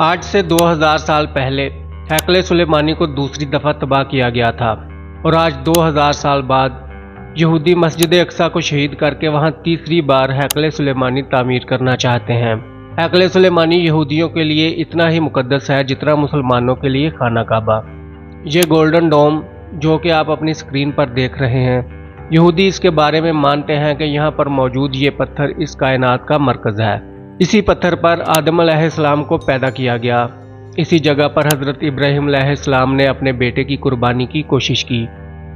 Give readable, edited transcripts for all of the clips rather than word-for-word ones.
آج سے 2000 سال پہلے ہیکل سلیمانی کو دوسری دفعہ تباہ کیا گیا تھا، اور آج 2000 سال بعد یہودی مسجد اقصی کو شہید کر کے وہاں تیسری بار ہیکل سلیمانی تعمیر کرنا چاہتے ہیں۔ ہیکل سلیمانی یہودیوں کے لیے اتنا ہی مقدس ہے جتنا مسلمانوں کے لیے خانہ کعبہ۔ یہ گولڈن ڈوم جو کہ آپ اپنی اسکرین پر دیکھ رہے ہیں، یہودی اس کے بارے میں مانتے ہیں کہ یہاں پر موجود یہ پتھر اس کائنات کا مرکز ہے۔ اسی پتھر پر آدم علیہ السلام کو پیدا کیا گیا۔ اسی جگہ پر حضرت ابراہیم علیہ السلام نے اپنے بیٹے کی قربانی کی کوشش کی۔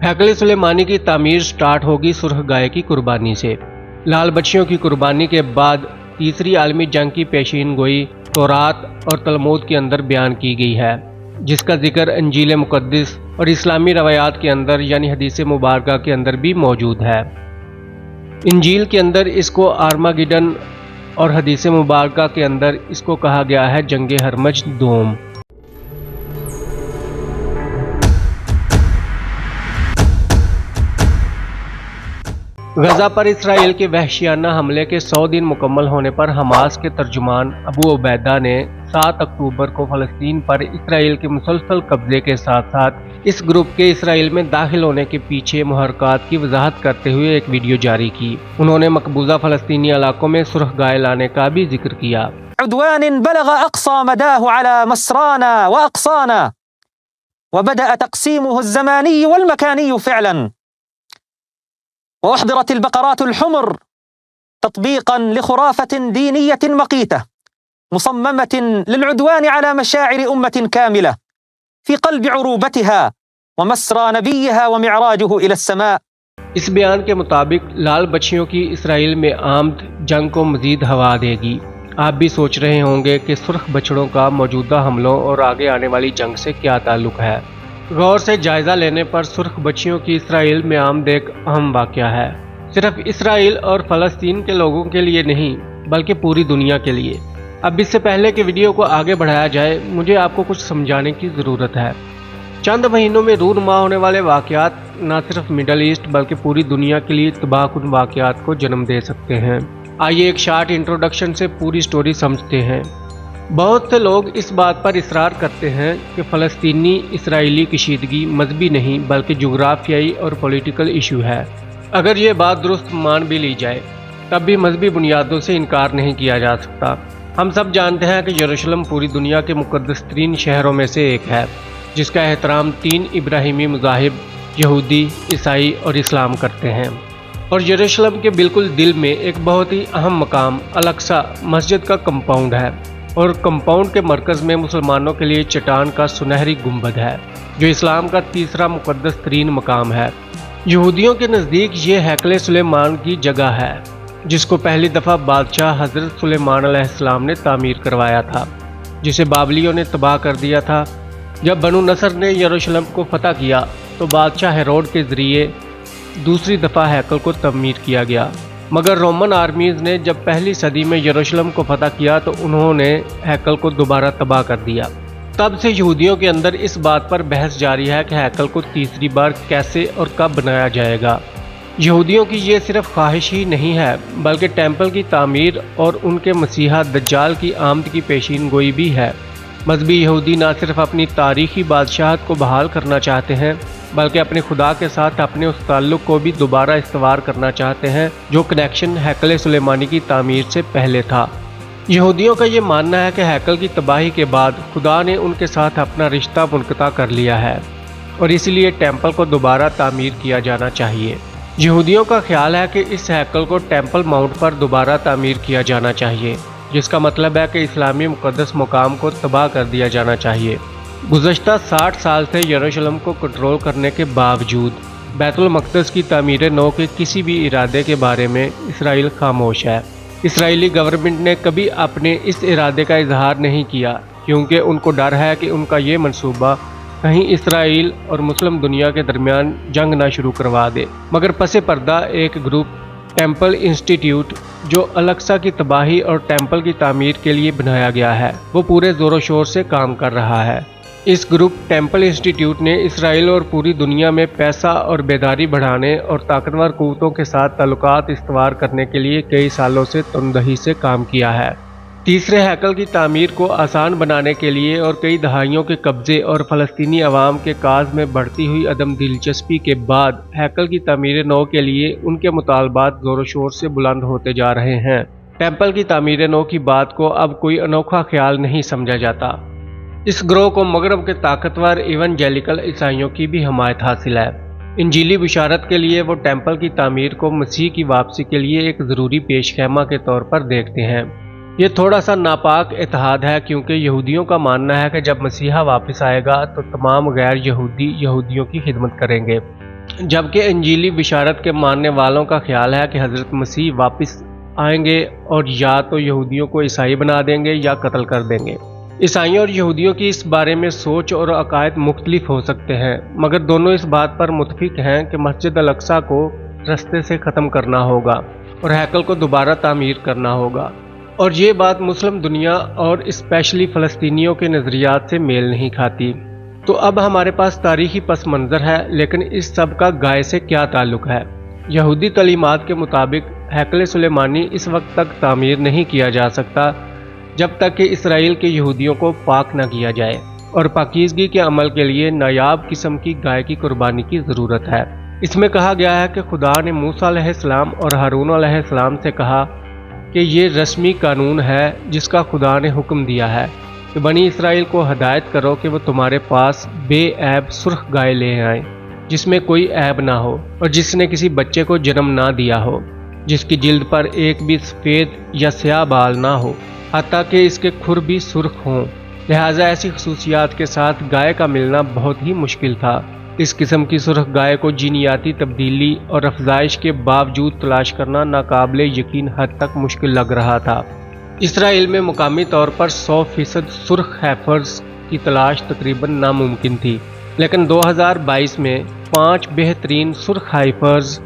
ہیکل سلیمانی کی تعمیر سٹارٹ ہوگی سرخ گائے کی قربانی سے۔ لال بچیوں کی قربانی کے بعد تیسری عالمی جنگ کی پیشین گوئی تورات اور تلمود کے اندر بیان کی گئی ہے، جس کا ذکر انجیل مقدس اور اسلامی روایات کے اندر یعنی حدیث مبارکہ کے اندر بھی موجود ہے۔ انجیل کے اندر اس کو آرماگیڈن اور حدیث مبارکہ کے اندر اس کو کہا گیا ہے جنگ ہرمج دوم۔ غزہ پر اسرائیل کے وحشیانہ حملے کے 100 دن مکمل ہونے پر حماس کے ترجمان ابو عبیدہ نے 7 اکتوبر کو فلسطین پر اسرائیل کے مسلسل قبضے کے ساتھ ساتھ اس گروپ کے اسرائیل میں داخل ہونے کے پیچھے محرکات کی وضاحت کرتے ہوئے ایک ویڈیو جاری کی۔ انہوں نے مقبوضہ فلسطینی علاقوں میں سرخ گائے لانے کا بھی ذکر کیا۔ عدوان بلغ اقصى مداه على مسرانا واقصانا وبدأ تقسيمه الزماني والمكاني فعلا، وأحضرت البقرات الحمر تطبيقا لخرافة دينية مقيتة مصممة للعدوان على مشاعر أمة كاملة في قلب عروبتها ومسرى نبيها ومعراجه إلى السماء۔ اس بیان کے مطابق لال بچیوں کی اسرائیل میں آمد جنگ کو مزید ہوا دے گی۔ آپ بھی سوچ رہے ہوں گے کہ سرخ بچڑوں کا موجودہ حملوں اور آگے آنے والی جنگ سے کیا تعلق ہے۔ غور سے جائزہ لینے پر سرخ بچیوں کی اسرائیل میں آمد ایک اہم واقعہ ہے، صرف اسرائیل اور فلسطین کے لوگوں کے لیے نہیں بلکہ پوری دنیا کے لیے۔ اب اس سے پہلے کہ ویڈیو کو آگے بڑھایا جائے، مجھے آپ کو کچھ سمجھانے کی ضرورت ہے۔ چند مہینوں میں رونما ہونے والے واقعات نہ صرف مڈل ایسٹ بلکہ پوری دنیا کے لیے تباہ کن واقعات کو جنم دے سکتے ہیں۔ آئیے ایک شارٹ انٹروڈکشن سے پوری سٹوری سمجھتے ہیں۔ بہت سے لوگ اس بات پر اصرار کرتے ہیں کہ فلسطینی اسرائیلی کشیدگی مذہبی نہیں بلکہ جغرافیائی اور پولیٹیکل ایشو ہے۔ اگر یہ بات درست مان بھی لی جائے تب بھی مذہبی بنیادوں سے انکار نہیں کیا جا سکتا۔ ہم سب جانتے ہیں کہ یروشلم پوری دنیا کے مقدس ترین شہروں میں سے ایک ہے، جس کا احترام 3 ابراہیمی مذاہب یہودی، عیسائی اور اسلام کرتے ہیں۔ اور یروشلم کے بالکل دل میں ایک بہت ہی اہم مقام الاقصی مسجد کا کمپاؤنڈ ہے، اور کمپاؤنڈ کے مرکز میں مسلمانوں کے لیے چٹان کا سنہری گنبد ہے جو اسلام کا تیسرا مقدس ترین مقام ہے۔ یہودیوں کے نزدیک یہ ہیکل سلیمان کی جگہ ہے جس کو پہلی دفعہ بادشاہ حضرت سلیمان علیہ السلام نے تعمیر کروایا تھا، جسے بابلیوں نے تباہ کر دیا تھا۔ جب بنو نصر نے یروشلم کو فتح کیا تو بادشاہ ہیروڈ کے ذریعے دوسری دفعہ ہیکل کو تعمیر کیا گیا، مگر رومن آرمیز نے جب پہلی صدی میں یروشلم کو فتح کیا تو انہوں نے ہیکل کو دوبارہ تباہ کر دیا۔ تب سے یہودیوں کے اندر اس بات پر بحث جاری ہے کہ ہیکل کو تیسری بار کیسے اور کب بنایا جائے گا۔ یہودیوں کی یہ صرف خواہش ہی نہیں ہے بلکہ ٹیمپل کی تعمیر اور ان کے مسیحا دجال کی آمد کی پیشین گوئی بھی ہے۔ مذہبی یہودی نہ صرف اپنی تاریخی بادشاہت کو بحال کرنا چاہتے ہیں بلکہ اپنے خدا کے ساتھ اپنے اس تعلق کو بھی دوبارہ استوار کرنا چاہتے ہیں جو کنیکشن ہیکل سلیمانی کی تعمیر سے پہلے تھا۔ یہودیوں کا یہ ماننا ہے کہ ہیکل کی تباہی کے بعد خدا نے ان کے ساتھ اپنا رشتہ منقطع کر لیا ہے اور اس لیے ٹیمپل کو دوبارہ تعمیر کیا جانا چاہیے۔ یہودیوں کا خیال ہے کہ اس ہیکل کو ٹیمپل ماؤنٹ پر دوبارہ تعمیر کیا جانا چاہیے، جس کا مطلب ہے کہ اسلامی مقدس مقام کو تباہ کر دیا جانا چاہیے۔ گزشتہ 60 سال سے یروشلم کو کنٹرول کرنے کے باوجود بیت المقدس کی تعمیر نو کے کسی بھی ارادے کے بارے میں اسرائیل خاموش ہے۔ اسرائیلی گورنمنٹ نے کبھی اپنے اس ارادے کا اظہار نہیں کیا کیونکہ ان کو ڈر ہے کہ ان کا یہ منصوبہ کہیں اسرائیل اور مسلم دنیا کے درمیان جنگ نہ شروع کروا دے۔ مگر پس پردہ ایک گروپ ٹیمپل انسٹیٹیوٹ جو الاقصی کی تباہی اور ٹیمپل کی تعمیر کے لیے بنایا گیا ہے، وہ پورے زور و شور سے کام کر رہا ہے۔ اس گروپ ٹیمپل انسٹیٹیوٹ نے اسرائیل اور پوری دنیا میں پیسہ اور بیداری بڑھانے اور طاقتور قوتوں کے ساتھ تعلقات استوار کرنے کے لیے کئی سالوں سے تندہی سے کام کیا ہے۔ تیسرے ہیکل کی تعمیر کو آسان بنانے کے لیے اور کئی دہائیوں کے قبضے اور فلسطینی عوام کے کاز میں بڑھتی ہوئی عدم دلچسپی کے بعد ہیکل کی تعمیر نو کے لیے ان کے مطالبات زور و شور سے بلند ہوتے جا رہے ہیں۔ ٹیمپل کی تعمیر نو کی بات کو اب کوئی انوکھا خیال نہیں سمجھا جاتا۔ اس گروہ کو مغرب کے طاقتور ایونجیلیکل عیسائیوں کی بھی حمایت حاصل ہے۔ انجیلی بشارت کے لیے وہ ٹیمپل کی تعمیر کو مسیح کی واپسی کے لیے ایک ضروری پیش خیمہ کے طور پر دیکھتے ہیں۔ یہ تھوڑا سا ناپاک اتحاد ہے، کیونکہ یہودیوں کا ماننا ہے کہ جب مسیحا واپس آئے گا تو تمام غیر یہودی یہودیوں کی خدمت کریں گے، جبکہ انجیلی بشارت کے ماننے والوں کا خیال ہے کہ حضرت مسیح واپس آئیں گے اور یا تو یہودیوں کو عیسائی بنا دیں گے یا قتل کر دیں گے۔ عیسائیوں اور یہودیوں کی اس بارے میں سوچ اور عقائد مختلف ہو سکتے ہیں، مگر دونوں اس بات پر متفق ہیں کہ مسجد الاقصی کو رستے سے ختم کرنا ہوگا اور ہیکل کو دوبارہ تعمیر کرنا ہوگا، اور یہ بات مسلم دنیا اور اسپیشلی فلسطینیوں کے نظریات سے میل نہیں کھاتی۔ تو اب ہمارے پاس تاریخی پس منظر ہے، لیکن اس سب کا گائے سے کیا تعلق ہے؟ یہودی تعلیمات کے مطابق ہیکل سلیمانی اس وقت تک تعمیر نہیں کیا جا سکتا جب تک کہ اسرائیل کے یہودیوں کو پاک نہ کیا جائے، اور پاکیزگی کے عمل کے لیے نایاب قسم کی گائے کی قربانی کی ضرورت ہے۔ اس میں کہا گیا ہے کہ خدا نے موسیٰ علیہ السلام اور ہارون علیہ السلام سے کہا کہ یہ رسمی قانون ہے جس کا خدا نے حکم دیا ہے کہ بنی اسرائیل کو ہدایت کرو کہ وہ تمہارے پاس بے عیب سرخ گائے لے آئیں، جس میں کوئی عیب نہ ہو اور جس نے کسی بچے کو جنم نہ دیا ہو، جس کی جلد پر ایک بھی سفید یا سیاہ بال نہ ہو، حتیٰ کہ اس کے کھر بھی سرخ ہوں۔ لہٰذا ایسی خصوصیات کے ساتھ گائے کا ملنا بہت ہی مشکل تھا۔ اس قسم کی سرخ گائے کو جینیاتی تبدیلی اور افزائش کے باوجود تلاش کرنا ناقابل یقین حد تک مشکل لگ رہا تھا۔ اسرائیل میں مقامی طور پر 100% سرخ ہیفرز کی تلاش تقریباً ناممکن تھی، لیکن 2022 میں 5 بہترین سرخ ہیفرز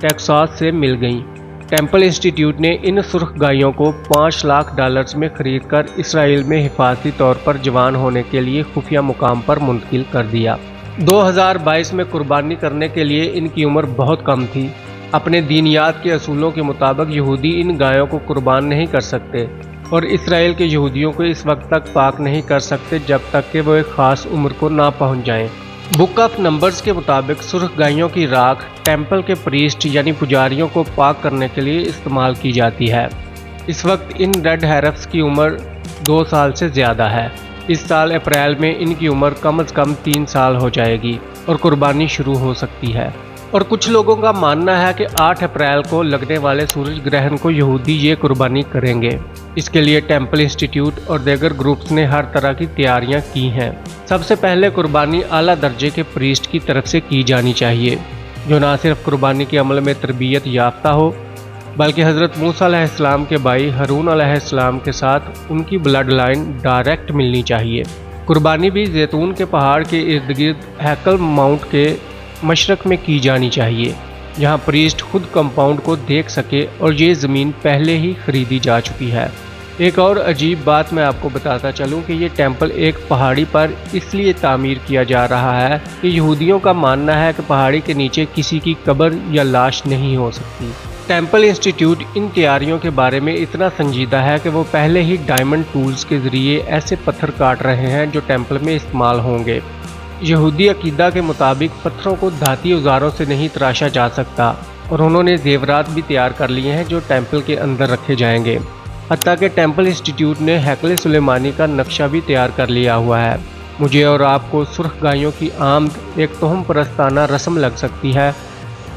ٹیکساس سے مل گئیں۔ ٹیمپل انسٹیٹیوٹ نے ان سرخ گائیوں کو $5 لاکھ میں خرید کر اسرائیل میں حفاظتی طور پر جوان ہونے کے لیے خفیہ مقام پر منتقل کر دیا۔ 2022 میں قربانی کرنے کے لیے ان کی عمر بہت کم تھی۔ اپنے دینیات کے اصولوں کے مطابق یہودی ان گایوں کو قربان نہیں کر سکتے، اور اسرائیل کے یہودیوں کو اس وقت تک پاک نہیں کر سکتے جب تک کہ وہ ایک خاص عمر کو نہ پہنچ جائیں۔ بک آف نمبرز کے مطابق سرخ گائیوں کی راکھ ٹیمپل کے پریسٹ یعنی پجاریوں کو پاک کرنے کے لیے استعمال کی جاتی ہے۔ اس وقت ان ریڈ ہیرفز کی عمر 2 سال سے زیادہ ہے۔ اس سال اپریل میں ان کی عمر کم از کم 3 سال ہو جائے گی اور قربانی شروع ہو سکتی ہے۔ اور کچھ لوگوں کا ماننا ہے کہ 8 اپریل کو لگنے والے سورج گرہن کو یہودی یہ قربانی کریں گے۔ اس کے لیے ٹیمپل انسٹیٹیوٹ اور دیگر گروپس نے ہر طرح کی تیاریاں کی ہیں۔ سب سے پہلے قربانی اعلیٰ درجے کے پریسٹ کی طرف سے کی جانی چاہیے، جو نہ صرف قربانی کے عمل میں تربیت یافتہ ہو، بلکہ حضرت موسیٰ علیہ السلام کے بھائی ہارون علیہ السلام کے ساتھ ان کی بلڈ لائن ڈائریکٹ ملنی چاہیے۔ قربانی بھی زیتون کے پہاڑ کے ارد گرد ہیکل ماؤنٹ کے مشرق میں کی جانی چاہیے، جہاں پریسٹ خود کمپاؤنڈ کو دیکھ سکے، اور یہ زمین پہلے ہی خریدی جا چکی ہے۔ ایک اور عجیب بات میں آپ کو بتاتا چلوں کہ یہ ٹیمپل ایک پہاڑی پر اس لیے تعمیر کیا جا رہا ہے کہ یہودیوں کا ماننا ہے کہ پہاڑی کے نیچے کسی کی قبر یا لاش نہیں ہو سکتی۔ ٹیمپل انسٹیٹیوٹ ان تیاریوں کے بارے میں اتنا سنجیدہ ہے کہ وہ پہلے ہی ڈائمنڈ ٹولز کے ذریعے ایسے پتھر کاٹ رہے ہیں جو ٹیمپل میں استعمال ہوں گے۔ یہودی عقیدہ کے مطابق پتھروں کو دھاتی اوزاروں سے نہیں تراشا جا سکتا، اور انہوں نے زیورات بھی تیار کر لیے ہیں جو ٹیمپل کے اندر رکھے جائیں گے۔ حتیٰ کہ ٹیمپل انسٹیٹیوٹ نے ہیکل سلیمانی کا نقشہ بھی تیار کر لیا ہوا ہے۔ مجھے اور آپ کو سرخ گائیوں کی آمد ایک توہم پرستانہ رسم لگ سکتی ہے،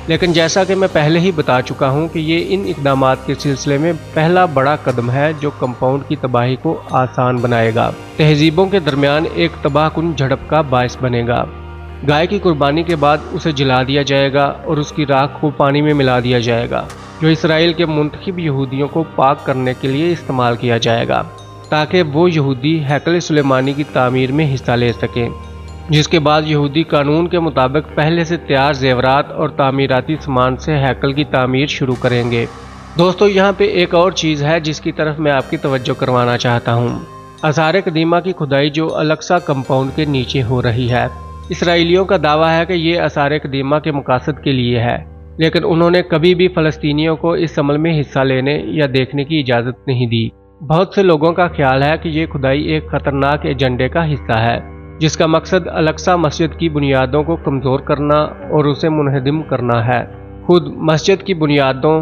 لیکن جیسا کہ میں پہلے ہی بتا چکا ہوں کہ یہ ان اقدامات کے سلسلے میں پہلا بڑا قدم ہے جو کمپاؤنڈ کی تباہی کو آسان بنائے گا، تہذیبوں کے درمیان ایک تباہ کن جھڑپ کا باعث بنے گا۔ گائے کی قربانی کے بعد اسے جلا دیا جائے گا اور اس کی راکھ کو پانی میں ملا دیا جائے گا، جو اسرائیل کے منتخب یہودیوں کو پاک کرنے کے لیے استعمال کیا جائے گا، تاکہ وہ یہودی ہیکل سلیمانی کی تعمیر میں حصہ لے سکیں، جس کے بعد یہودی قانون کے مطابق پہلے سے تیار زیورات اور تعمیراتی سامان سے ہیکل کی تعمیر شروع کریں گے۔ دوستو، یہاں پہ ایک اور چیز ہے جس کی طرف میں آپ کی توجہ کروانا چاہتا ہوں۔ آثار قدیمہ کی کھدائی جو الاقصی کمپاؤنڈ کے نیچے ہو رہی ہے۔ اسرائیلیوں کا دعویٰ ہے کہ یہ آثار قدیمہ کے مقاصد کے لیے ہے، لیکن انہوں نے کبھی بھی فلسطینیوں کو اس عمل میں حصہ لینے یا دیکھنے کی اجازت نہیں دی۔ بہت سے لوگوں کا خیال ہے کہ یہ کھدائی ایک خطرناک ایجنڈے کا حصہ ہے جس کا مقصد الاقصی مسجد کی بنیادوں کو کمزور کرنا اور اسے منہدم کرنا ہے۔ خود مسجد کی بنیادوں،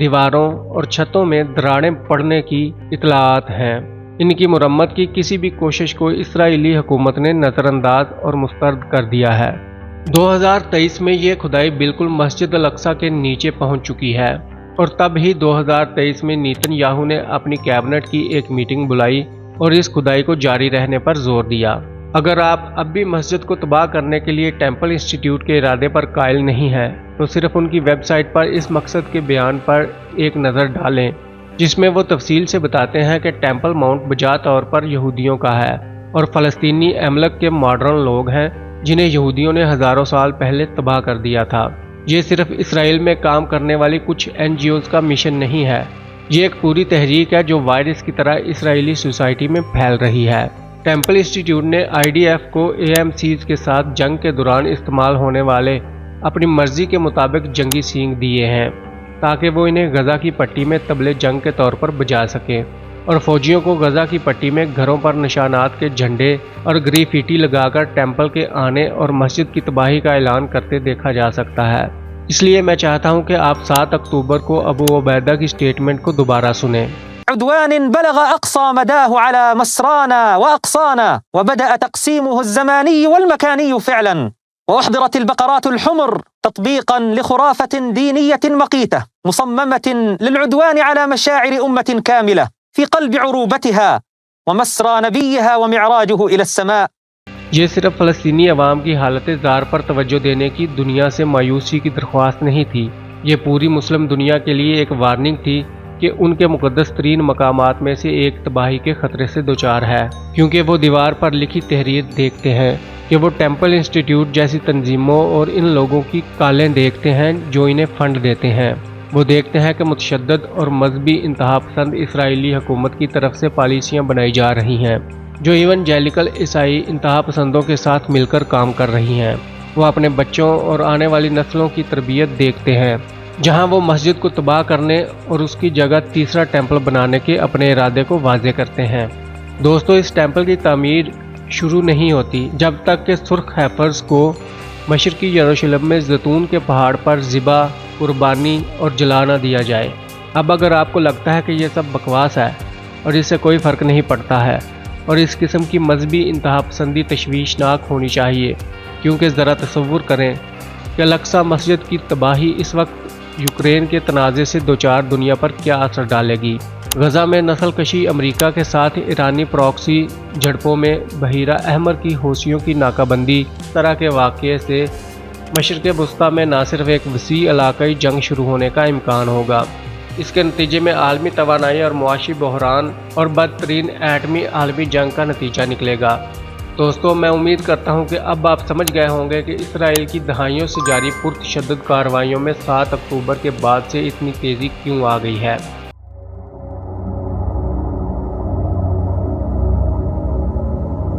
دیواروں اور چھتوں میں دراڑیں پڑنے کی اطلاعات ہیں۔ ان کی مرمت کی کسی بھی کوشش کو اسرائیلی حکومت نے نظر انداز اور مسترد کر دیا ہے۔ 2023 میں یہ کھدائی بالکل مسجد الاقصی کے نیچے پہنچ چکی ہے، اور تب ہی 2023 میں نیتن یاہو نے اپنی کیبنٹ کی ایک میٹنگ بلائی اور اس کھدائی کو جاری رہنے پر زور دیا۔ اگر آپ اب بھی مسجد کو تباہ کرنے کے لیے ٹیمپل انسٹیٹیوٹ کے ارادے پر قائل نہیں ہیں تو صرف ان کی ویب سائٹ پر اس مقصد کے بیان پر ایک نظر ڈالیں، جس میں وہ تفصیل سے بتاتے ہیں کہ ٹیمپل ماؤنٹ بجا طور پر یہودیوں کا ہے اور فلسطینی املک کے ماڈرن لوگ ہیں جنہیں یہودیوں نے ہزاروں سال پہلے تباہ کر دیا تھا۔ یہ صرف اسرائیل میں کام کرنے والی کچھ NGOs کا مشن نہیں ہے، یہ ایک پوری تحریک ہے جو وائرس کی طرح اسرائیلی سوسائٹی میں پھیل رہی ہے۔ ٹیمپل انسٹیٹیوٹ نے IDF کو AMCs کے ساتھ جنگ کے دوران استعمال ہونے والے اپنی مرضی کے مطابق جنگی سینگ دیے ہیں تاکہ وہ انہیں غزہ کی پٹی میں طبلِ جنگ کے طور پر بجا سکیں، اور فوجیوں کو غزہ کی پٹی میں گھروں پر نشانات کے جھنڈے اور گریفیٹی لگا کر ٹیمپل کے آنے اور مسجد کی تباہی کا اعلان کرتے دیکھا جا سکتا ہے۔ اس لیے میں چاہتا ہوں کہ آپ 7 اکتوبر کو ابو عبیدہ کی سٹیٹمنٹ کو دوبارہ سنیں۔ عدوان بلغ أقصى مداه على مسرانا وأقصانا وبدأ تقسيمه الزماني والمكاني فعلا، وأحضرت البقرات الحمر تطبيقا لخرافة دينية مقيتة مصممة للعدوان على مشاعر أمة كاملة في قلب عروبتها ومسرى نبيها ومعراجه إلى السماء۔ یہ صرف فلسطینی عوام کی حالت زار پر توجہ دینے کی دنیا سے مایوسی کی درخواست نہیں تھی، یہ پوری مسلم دنیا کے لیے ایک وارننگ تھی کہ ان کے مقدس ترین مقامات میں سے ایک تباہی کے خطرے سے دوچار ہے، کیونکہ وہ دیوار پر لکھی تحریر دیکھتے ہیں کہ وہ ٹیمپل انسٹیٹیوٹ جیسی تنظیموں اور ان لوگوں کی کالیں دیکھتے ہیں جو انہیں فنڈ دیتے ہیں۔ وہ دیکھتے ہیں کہ متشدد اور مذہبی انتہا پسند اسرائیلی حکومت کی طرف سے پالیسیاں بنائی جا رہی ہیں جو ایونجیلیکل عیسائی انتہا پسندوں کے ساتھ مل کر کام کر رہی ہیں۔ وہ اپنے بچوں اور آنے والی نسلوں کی تربیت دیکھتے ہیں، جہاں وہ مسجد کو تباہ کرنے اور اس کی جگہ تیسرا ٹیمپل بنانے کے اپنے ارادے کو واضح کرتے ہیں۔ دوستو، اس ٹیمپل کی تعمیر شروع نہیں ہوتی جب تک کہ سرخ ہیفرز کو مشرقی یروشلم میں زیتون کے پہاڑ پر ذبح، قربانی اور جلا نہ دیا جائے۔ اب اگر آپ کو لگتا ہے کہ یہ سب بکواس ہے اور اس سے کوئی فرق نہیں پڑتا ہے اور اس قسم کی مذہبی انتہا پسندی تشویشناک ہونی چاہیے، کیونکہ ذرا تصور کریں کہ الاقصی مسجد کی تباہی اس وقت یوکرین کے تنازع سے دوچار دنیا پر کیا اثر ڈالے گی۔ غزہ میں نسل کشی، امریکہ کے ساتھ ایرانی پراکسی جھڑپوں میں بحیرہ احمر کی حوثیوں کی ناکہ بندی، اس طرح کے واقعے سے مشرق وسطیٰ میں نہ صرف ایک وسیع علاقائی جنگ شروع ہونے کا امکان ہوگا، اس کے نتیجے میں عالمی توانائی اور معاشی بحران اور بدترین ایٹمی عالمی جنگ کا نتیجہ نکلے گا۔ دوستو، میں امید کرتا ہوں کہ اب آپ سمجھ گئے ہوں گے کہ اسرائیل کی دہائیوں سے جاری پرتشدد کارروائیوں میں 7 اکتوبر کے بعد سے اتنی تیزی کیوں آ گئی ہے۔